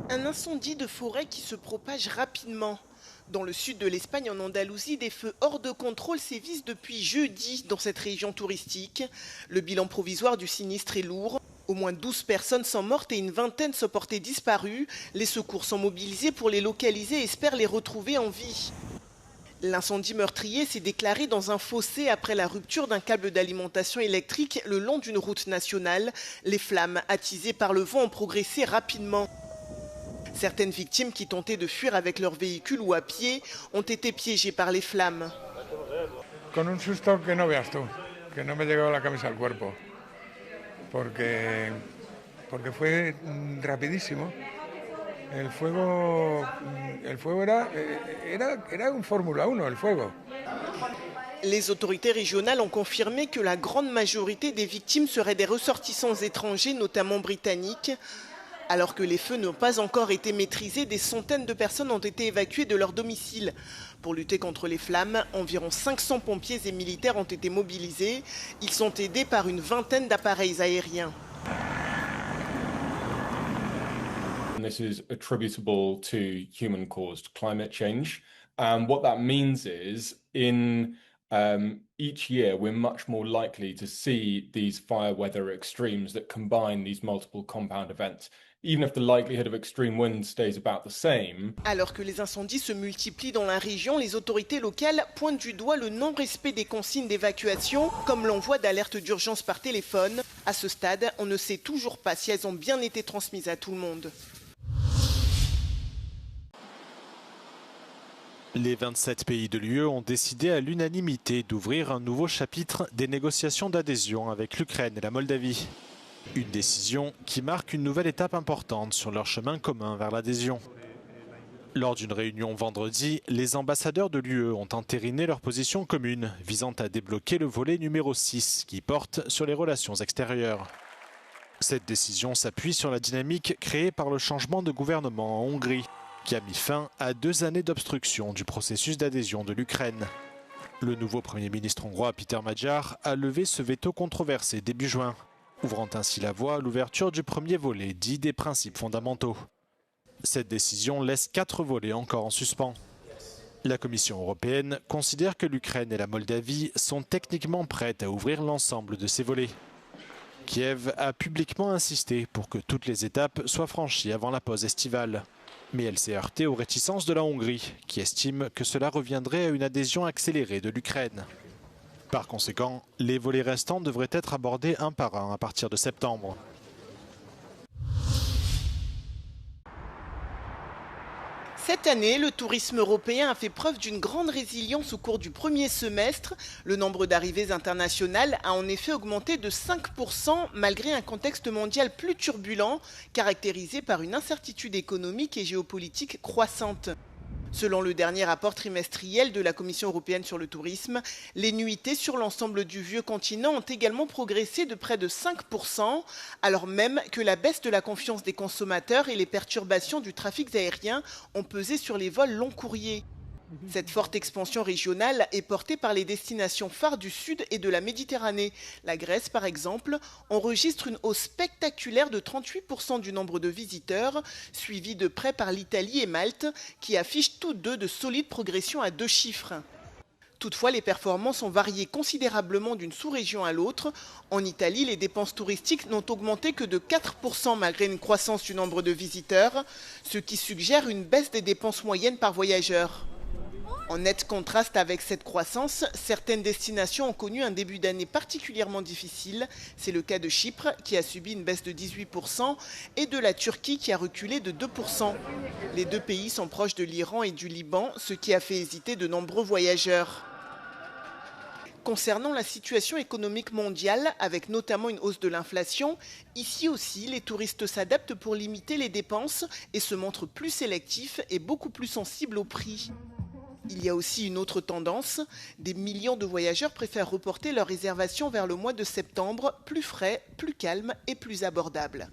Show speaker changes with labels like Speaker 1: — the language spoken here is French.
Speaker 1: Un incendie de forêt qui se propage rapidement. Dans le sud de l'Espagne, en Andalousie, des feux hors de contrôle sévissent depuis jeudi dans cette région touristique. Le bilan provisoire du sinistre est lourd. Au moins 12 personnes sont mortes et une vingtaine se portaient disparues. Les secours sont mobilisés pour les localiser et espèrent les retrouver en vie. L'incendie meurtrier s'est déclaré dans un fossé après la rupture d'un câble d'alimentation électrique le long d'une route nationale. Les flammes, attisées par le vent, ont progressé rapidement. Certaines victimes qui tentaient de fuir avec leur véhicule ou à pied ont été piégées par les flammes.
Speaker 2: Con un susto que no veas tú, que no me llegaba la camisa al cuerpo, porque fue rapidísimo. El fuego era un Fórmula 1, el fuego.
Speaker 1: Les autorités régionales ont confirmé que la grande majorité des victimes seraient des ressortissants étrangers, notamment britanniques. Alors que les feux n'ont pas encore été maîtrisés, des centaines de personnes ont été évacuées de leur domicile. Pour lutter contre les flammes, environ 500 pompiers et militaires ont été mobilisés. Ils sont aidés par une vingtaine d'appareils aériens.
Speaker 3: This is attributable to human-caused climate change. What that means is each year we're much more likely to see these fire weather extremes that combine these multiple compound events. Even if the likelihood of extreme wind stays about the same.
Speaker 1: Alors que les incendies se multiplient dans la région, les autorités locales pointent du doigt le non-respect des consignes d'évacuation, comme l'envoi d'alertes d'urgence par téléphone. À ce stade, on ne sait toujours pas si elles ont bien été transmises à tout le monde.
Speaker 4: Les 27 pays de l'UE ont décidé à l'unanimité d'ouvrir un nouveau chapitre des négociations d'adhésion avec l'Ukraine et la Moldavie. Une décision qui marque une nouvelle étape importante sur leur chemin commun vers l'adhésion. Lors d'une réunion vendredi, les ambassadeurs de l'UE ont entériné leur position commune visant à débloquer le volet numéro 6 qui porte sur les relations extérieures. Cette décision s'appuie sur la dynamique créée par le changement de gouvernement en Hongrie, qui a mis fin à 2 années d'obstruction du processus d'adhésion de l'Ukraine. Le nouveau Premier ministre hongrois Péter Magyar a levé ce veto controversé début juin, ouvrant ainsi la voie à l'ouverture du premier volet dit des principes fondamentaux. Cette décision laisse 4 volets encore en suspens. La Commission européenne considère que l'Ukraine et la Moldavie sont techniquement prêtes à ouvrir l'ensemble de ces volets. Kiev a publiquement insisté pour que toutes les étapes soient franchies avant la pause estivale. Mais elle s'est heurtée aux réticences de la Hongrie, qui estime que cela reviendrait à une adhésion accélérée de l'Ukraine. Par conséquent, les volets restants devraient être abordés un par un à partir de septembre.
Speaker 1: Cette année, le tourisme européen a fait preuve d'une grande résilience au cours du premier semestre. Le nombre d'arrivées internationales a en effet augmenté de 5% malgré un contexte mondial plus turbulent, caractérisé par une incertitude économique et géopolitique croissante. Selon le dernier rapport trimestriel de la Commission européenne sur le tourisme, les nuitées sur l'ensemble du vieux continent ont également progressé de près de 5%, alors même que la baisse de la confiance des consommateurs et les perturbations du trafic aérien ont pesé sur les vols long courriers. Cette forte expansion régionale est portée par les destinations phares du Sud et de la Méditerranée. La Grèce, par exemple, enregistre une hausse spectaculaire de 38% du nombre de visiteurs, suivie de près par l'Italie et Malte, qui affichent tous deux de solides progressions à 2 chiffres. Toutefois, les performances ont varié considérablement d'une sous-région à l'autre. En Italie, les dépenses touristiques n'ont augmenté que de 4% malgré une croissance du nombre de visiteurs, ce qui suggère une baisse des dépenses moyennes par voyageur. En net contraste avec cette croissance, certaines destinations ont connu un début d'année particulièrement difficile. C'est le cas de Chypre qui a subi une baisse de 18% et de la Turquie qui a reculé de 2%. Les 2 pays sont proches de l'Iran et du Liban, ce qui a fait hésiter de nombreux voyageurs. Concernant la situation économique mondiale, avec notamment une hausse de l'inflation, ici aussi, les touristes s'adaptent pour limiter les dépenses et se montrent plus sélectifs et beaucoup plus sensibles aux prix. Il y a aussi une autre tendance, des millions de voyageurs préfèrent reporter leurs réservations vers le mois de septembre, plus frais, plus calme et plus abordable.